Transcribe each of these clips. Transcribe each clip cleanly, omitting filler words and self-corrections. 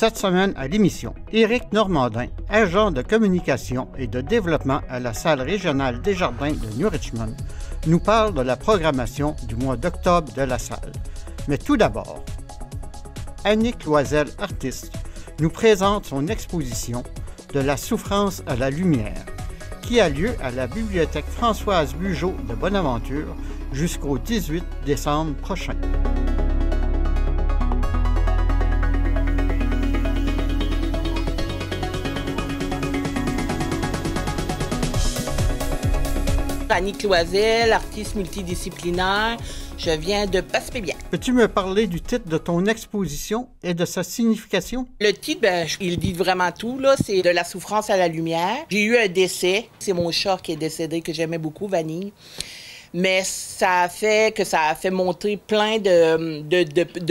Cette semaine à l'émission, Éric Normandin, agent de communication et de développement à la salle régionale des jardins de New Richmond, nous parle de la programmation du mois d'octobre de la salle. Mais tout d'abord, Annick Loisel, artiste, nous présente son exposition « De la souffrance à la lumière » qui a lieu à la Bibliothèque Françoise Bugeaud de Bonaventure jusqu'au 18 décembre prochain. Annick Loisel, artiste multidisciplinaire. Je viens de Passepébian. Peux-tu me parler du titre de ton exposition et de sa signification? Le titre, il dit vraiment tout, là. C'est « De la souffrance à la lumière ». J'ai eu un décès. C'est mon chat qui est décédé, que j'aimais beaucoup, Vanille. Mais ça a fait monter plein de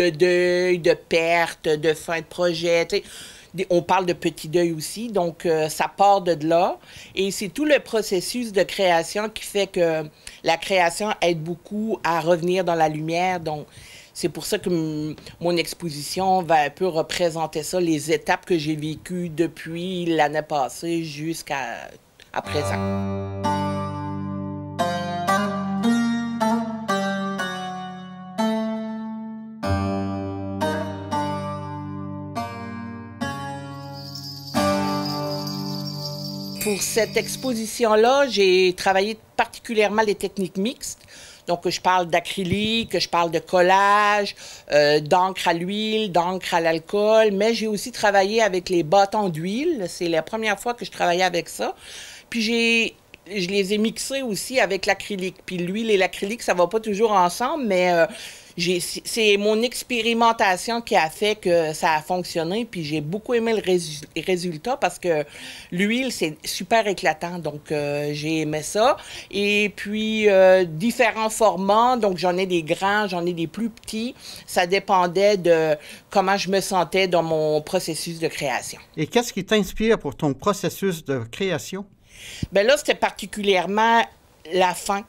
deuil, de pertes, de fin de projet, tu sais. On parle de petit deuil aussi, donc ça part de là. Et c'est tout le processus de création qui fait que la création aide beaucoup à revenir dans la lumière. Donc, c'est pour ça que mon exposition va un peu représenter ça, les étapes que j'ai vécues depuis l'année passée jusqu'à présent. Pour cette exposition-là, j'ai travaillé particulièrement les techniques mixtes. Donc, je parle d'acrylique, je parle de collage, d'encre à l'huile, d'encre à l'alcool, mais j'ai aussi travaillé avec les bâtons d'huile. C'est la première fois que je travaillais avec ça. Puis, je les ai mixés aussi avec l'acrylique. Puis l'huile et l'acrylique, ça va pas toujours ensemble, mais c'est mon expérimentation qui a fait que ça a fonctionné. Puis j'ai beaucoup aimé le résultat parce que l'huile, c'est super éclatant. Donc, j'ai aimé ça. Et puis, différents formats. Donc, j'en ai des grands, j'en ai des plus petits. Ça dépendait de comment je me sentais dans mon processus de création. Et qu'est-ce qui t'inspire pour ton processus de création? Bien là, c'était particulièrement la fin.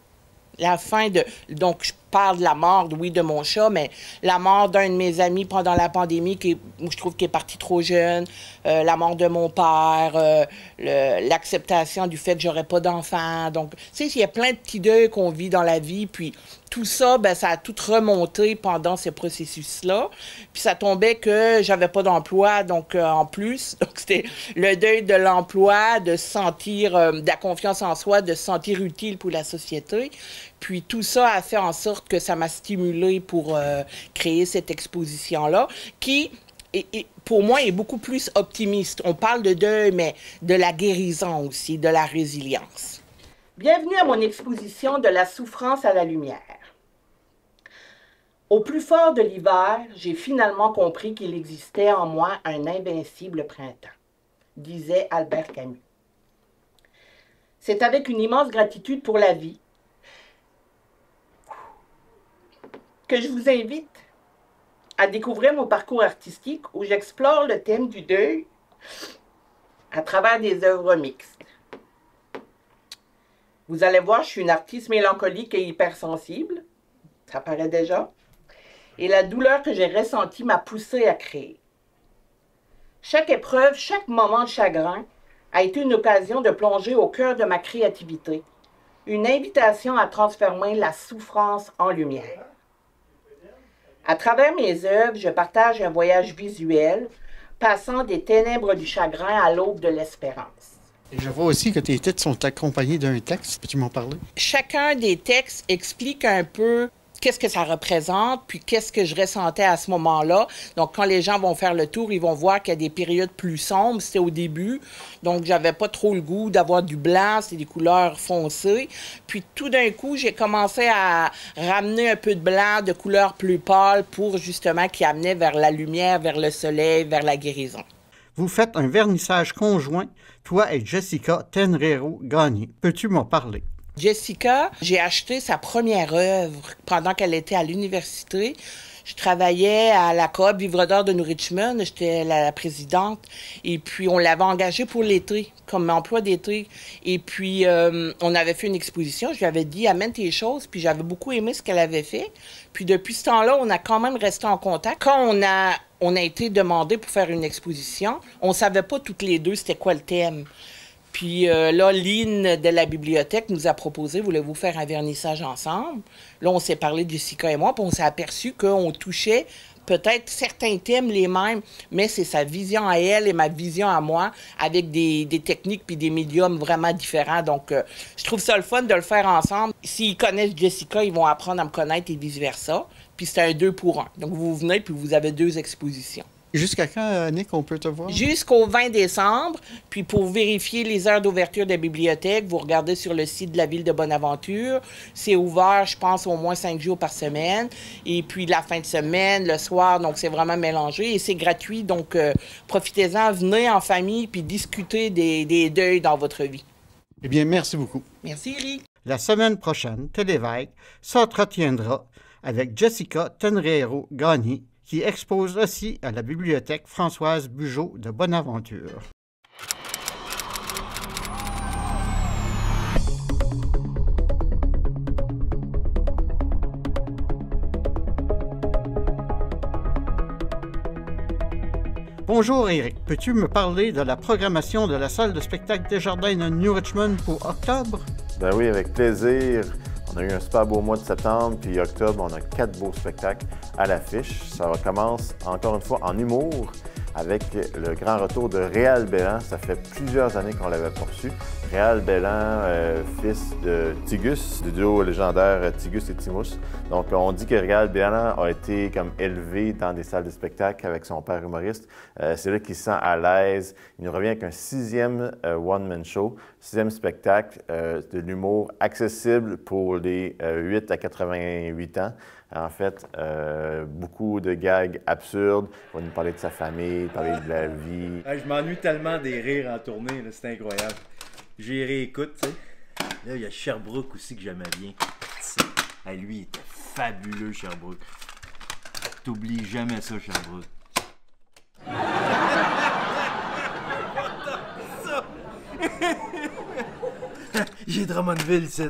La fin de... Donc, je parle de la mort, oui, de mon chat, mais la mort d'un de mes amis pendant la pandémie, je trouve qu'il est parti trop jeune, la mort de mon père, l'acceptation du fait que j'aurais pas d'enfant. Donc, tu sais, il y a plein de petits deuils qu'on vit dans la vie, puis tout ça, ben, ça a tout remonté pendant ces processus-là. Puis ça tombait que j'avais pas d'emploi, donc en plus. Donc, c'était le deuil de l'emploi, de se sentir, de la confiance en soi, de se sentir utile pour la société. Puis tout ça a fait en sorte que ça m'a stimulée pour créer cette exposition-là, qui, pour moi, est beaucoup plus optimiste. On parle de deuil, mais de la guérison aussi, de la résilience. Bienvenue à mon exposition de la souffrance à la lumière. Au plus fort de l'hiver, j'ai finalement compris qu'il existait en moi un invincible printemps, disait Albert Camus. C'est avec une immense gratitude pour la vie que je vous invite à découvrir mon parcours artistique où j'explore le thème du deuil à travers des œuvres mixtes. Vous allez voir, je suis une artiste mélancolique et hypersensible, ça paraît déjà, et la douleur que j'ai ressentie m'a poussée à créer. Chaque épreuve, chaque moment de chagrin a été une occasion de plonger au cœur de ma créativité, une invitation à transformer la souffrance en lumière. À travers mes œuvres, je partage un voyage visuel, passant des ténèbres du chagrin à l'aube de l'espérance. Je vois aussi que tes titres sont accompagnés d'un texte. Peux-tu m'en parler? Chacun des textes explique un peu qu'est-ce que ça représente, puis qu'est-ce que je ressentais à ce moment-là. Donc, quand les gens vont faire le tour, ils vont voir qu'il y a des périodes plus sombres. C'était au début, donc j'avais pas trop le goût d'avoir du blanc, c'est des couleurs foncées. Puis tout d'un coup, j'ai commencé à ramener un peu de blanc, de couleurs plus pâles, pour justement qui amenait vers la lumière, vers le soleil, vers la guérison. Vous faites un vernissage conjoint, toi et Jessica Tenreiro-Gagné. Peux-tu m'en parler? Jessica, j'ai acheté sa première œuvre pendant qu'elle était à l'université. Je travaillais à la coop Vivre d'Or de New Richmond, j'étais la présidente, et puis on l'avait engagée pour l'été, comme emploi d'été. Et puis on avait fait une exposition, je lui avais dit « amène tes choses », puis j'avais beaucoup aimé ce qu'elle avait fait. Puis depuis ce temps-là, on a quand même resté en contact. Quand on a été demandé pour faire une exposition. On ne savait pas toutes les deux c'était quoi le thème. Puis là, Lynn de la bibliothèque nous a proposé, voulez-vous faire un vernissage ensemble? Là, on s'est parlé, Jessica et moi, puis on s'est aperçu qu'on touchait peut-être certains thèmes les mêmes, mais c'est sa vision à elle et ma vision à moi, avec des techniques puis des médiums vraiment différents. Donc, je trouve ça le fun de le faire ensemble. S'ils connaissent Jessica, ils vont apprendre à me connaître et vice-versa. Puis c'est un 2 pour 1. Donc, vous venez puis vous avez 2 expositions. Jusqu'à quand, Nick, on peut te voir? Jusqu'au 20 décembre. Puis pour vérifier les heures d'ouverture de la bibliothèque, vous regardez sur le site de la Ville de Bonaventure. C'est ouvert, je pense, au moins 5 jours par semaine. Et puis la fin de semaine, le soir, donc c'est vraiment mélangé. Et c'est gratuit, donc profitez-en, venez en famille puis discutez des deuils dans votre vie. Eh bien, merci beaucoup. Merci, Eric. La semaine prochaine, Télévêque s'entretiendra avec Jessica Tenreiro-Gagné, qui expose aussi à la bibliothèque Françoise Bugeaud de Bonaventure. Bonjour Éric, peux-tu me parler de la programmation de la salle de spectacle Desjardins de New Richmond pour octobre? Ben oui, avec plaisir. On a eu un super beau mois de septembre, puis octobre, on a 4 beaux spectacles à l'affiche. Ça commence encore une fois en humour avec le grand retour de Réal Belland. Ça fait plusieurs années qu'on l'avait pas reçu. Réal Belland, fils de Tigus, du duo légendaire Tigus et Timus. Donc, on dit que Réal Belland a été comme élevé dans des salles de spectacle avec son père humoriste. C'est là qu'il se sent à l'aise. Il nous revient avec un 6e one-man show, 6e spectacle de l'humour accessible pour les 8 à 88 ans. En fait, beaucoup de gags absurdes. On va nous parler de sa famille, parler de la vie. Je m'ennuie tellement des rires en tournée, c'est incroyable. J'y réécoute, tu sais. Là, il y a Sherbrooke aussi que j'aimais bien. Lui, il était fabuleux, Sherbrooke. T'oublies jamais ça, Sherbrooke. J'ai Drummondville, ici.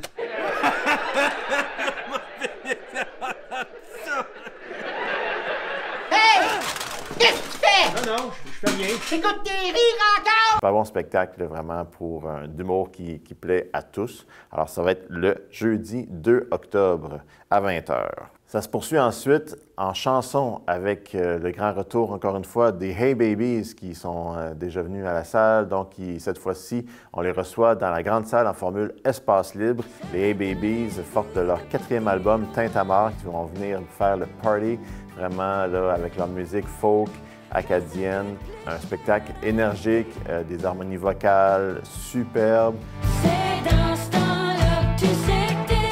Non, je fais rien. Écoute tes rires encore! Super bon spectacle, vraiment, pour d'humour qui plaît à tous. Alors, ça va être le jeudi 2 octobre à 20h. Ça se poursuit ensuite en chanson avec le grand retour, encore une fois, des Hey Babies qui sont déjà venus à la salle. Donc, cette fois-ci, on les reçoit dans la grande salle en formule espace libre. Les Hey Babies, fortes de leur 4e album, Tintamarre, qui vont venir faire le party, vraiment, là, avec leur musique folk, acadienne, un spectacle énergique, des harmonies vocales superbes. C'est dans ce temps-là que tu sais que t'es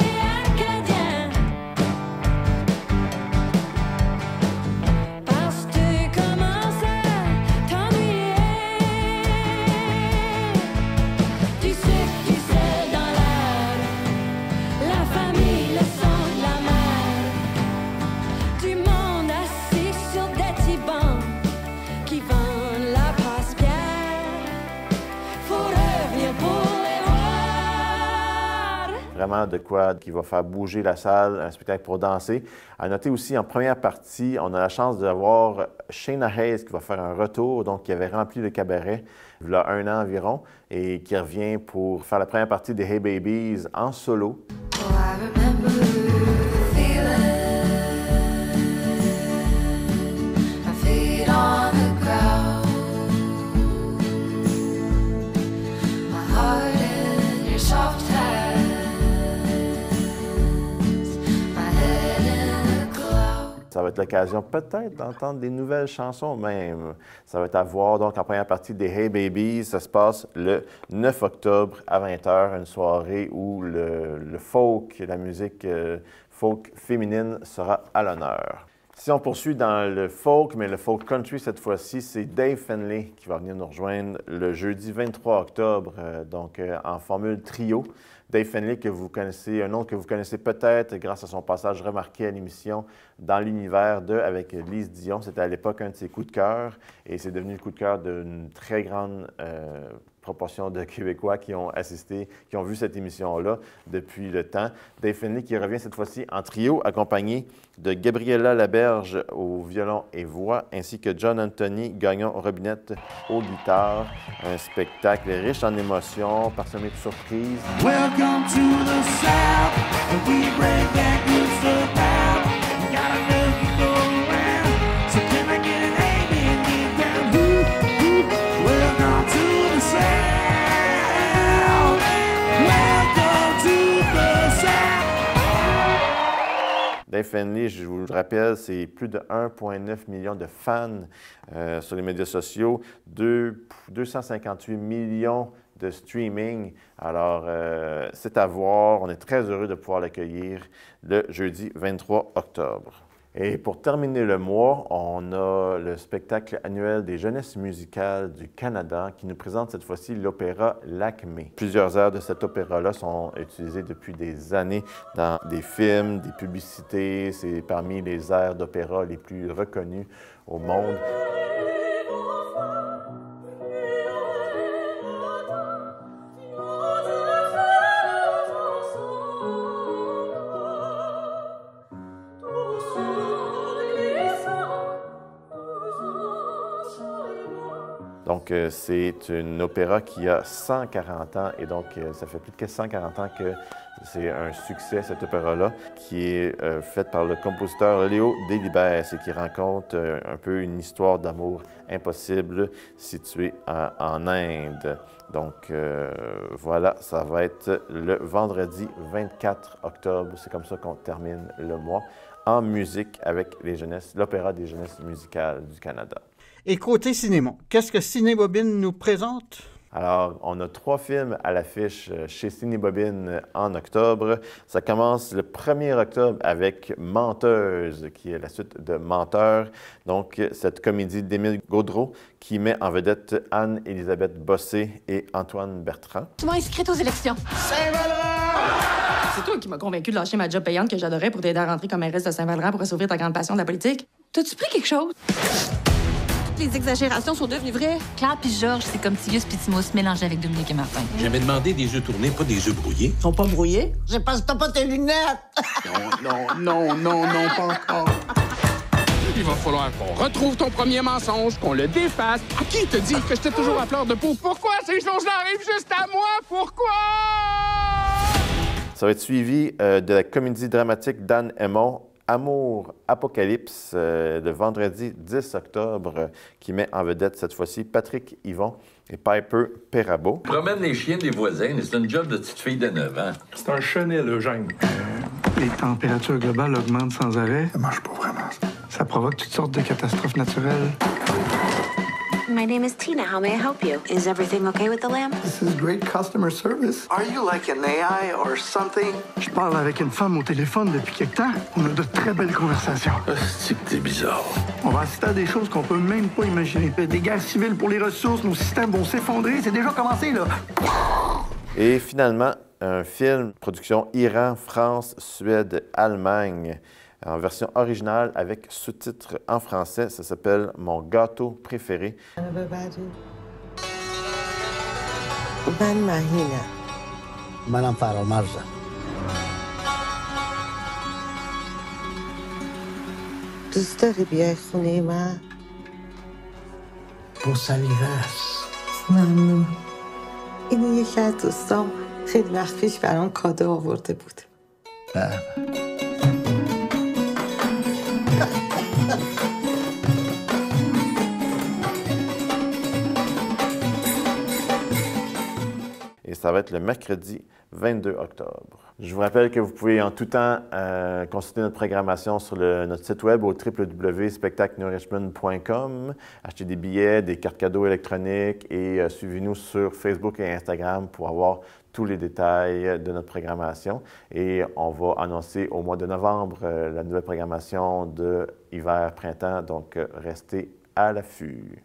acadien. Parce que tu commences à t'ennuyer. Tu sais dans la famille, le son de la mère. Du monde assis sur des petits bancs qui vendent la passe-pierre. Faut revenir pour les voir. Vraiment de quoi qui va faire bouger la salle, un spectacle pour danser. À noter aussi, en première partie, on a la chance d'avoir Shayna Hayes qui va faire un retour, donc qui avait rempli le cabaret il y a 1 an environ, et qui revient pour faire la première partie des Hey Babies en solo. Oh, I remember the feeling. My feet on the ground. My heart in your soft hands. My head in the clouds. Ça va être l'occasion peut-être d'entendre des nouvelles chansons même. Ça va être à voir donc en première partie des Hey Babies. Ça se passe le 9 octobre à 20h, une soirée où le folk, la musique folk féminine sera à l'honneur. Si on poursuit dans le folk, mais le folk country cette fois-ci, c'est Dave Finlay qui va venir nous rejoindre le jeudi 23 octobre, donc en formule trio. Dave Finlay, que vous connaissez, un nom que vous connaissez peut-être grâce à son passage remarqué à l'émission Dans l'univers de avec Lise Dion. C'était à l'époque un de ses coups de cœur et c'est devenu le coup de cœur d'une très grande proportion de Québécois qui ont assisté, qui ont vu cette émission-là depuis le temps. Dave Finlay qui revient cette fois-ci en trio, accompagné de Gabriella Laberge au violon et voix, ainsi que John Anthony Gagnon-Robinette aux guitares. Un spectacle riche en émotions, parsemé de surprises. Welcome to the South. We bring that good stuff out. We gotta make it go around. So can I get an amen? Get down. Welcome to the South. Welcome to the South. Dave Finlay, je vous le rappelle, c'est plus de 1,9 million de fans sur les médias sociaux, 258 millions de streaming. Alors, c'est à voir. On est très heureux de pouvoir l'accueillir le jeudi 23 octobre. Et pour terminer le mois, on a le spectacle annuel des jeunesses musicales du Canada qui nous présente cette fois-ci l'opéra L'Acmé. Plusieurs airs de cet opéra-là sont utilisés depuis des années dans des films, des publicités. C'est parmi les airs d'opéra les plus reconnus au monde. Donc, c'est une opéra qui a 140 ans et donc ça fait plus de 140 ans que c'est un succès, cet opéra-là, qui est fait par le compositeur Léo Delibes et qui raconte un peu une histoire d'amour impossible située en Inde. Donc, voilà, ça va être le vendredi 24 octobre. C'est comme ça qu'on termine le mois en musique avec l'Opéra des jeunesses musicales du Canada. Et côté cinéma, qu'est-ce que Cinébobine nous présente? Alors, on a 3 films à l'affiche chez Cinébobine en octobre. Ça commence le 1er octobre avec Menteuse, qui est la suite de Menteur. Donc, cette comédie d'Émile Gaudreault qui met en vedette Anne-Élisabeth Bossé et Antoine Bertrand. Tu m'as inscrite aux élections. C'est toi qui m'as convaincu de lâcher ma job payante que j'adorais pour t'aider à rentrer comme mairesse de Saint-Valran pour assouvir ta grande passion de la politique. T'as-tu pris quelque chose? Les exagérations sont devenues vraies. Claire puis Georges, c'est comme Tigus puis Timos mélangés avec Dominique et Martin. J'avais demandé des œufs tournés, pas des œufs brouillés. Ils sont pas brouillés? C'est parce que t'as pas tes lunettes! Non, pas encore. Il va falloir qu'on retrouve ton premier mensonge, qu'on le défasse. À qui te dit que j'étais toujours à fleur de peau? Pourquoi ces choses-là arrivent juste à moi? Pourquoi? Ça va être suivi de la comédie dramatique d'Anne Hémon, Amour Apocalypse, le vendredi 10 octobre, qui met en vedette cette fois-ci Patrick Yvon et Piper Perabo. Promène les chiens des voisins, c'est une job de petite fille de 9 ans. C'est un chenet, le gène. Les températures globales augmentent sans arrêt. Ça marche pas vraiment. Ça provoque toutes sortes de catastrophes naturelles. My name is Tina. How may I help you? Is everything okay with the lamp? This is great customer service. Are you like an AI or something? Je parle avec une femme au téléphone depuis quelque temps. On a de très belles conversations. C'est que t'es bizarre. On va assister à des choses qu'on peut même pas imaginer. Des guerres civiles pour les ressources, nos systèmes vont s'effondrer. C'est déjà commencé, là. Et finalement, un film, production Iran, France, Suède, Allemagne, en version originale avec sous-titres en français. Ça s'appelle Mon gâteau préféré. منم فرامرزم. دوست داری بیای خونه من؟ بوسلیوس. ممنون. اینو یکی از دوستام خیلی وقت پیش برام کادو آورده بود. Et ça va être le mercredi 22 octobre. Je vous rappelle que vous pouvez en tout temps consulter notre programmation sur notre site web au www.spectaclenewrichmond.com, acheter des billets, des cartes cadeaux électroniques et suivez-nous sur Facebook et Instagram pour avoir tous les détails de notre programmation. Et on va annoncer au mois de novembre la nouvelle programmation de hiver-printemps, donc restez à l'affût.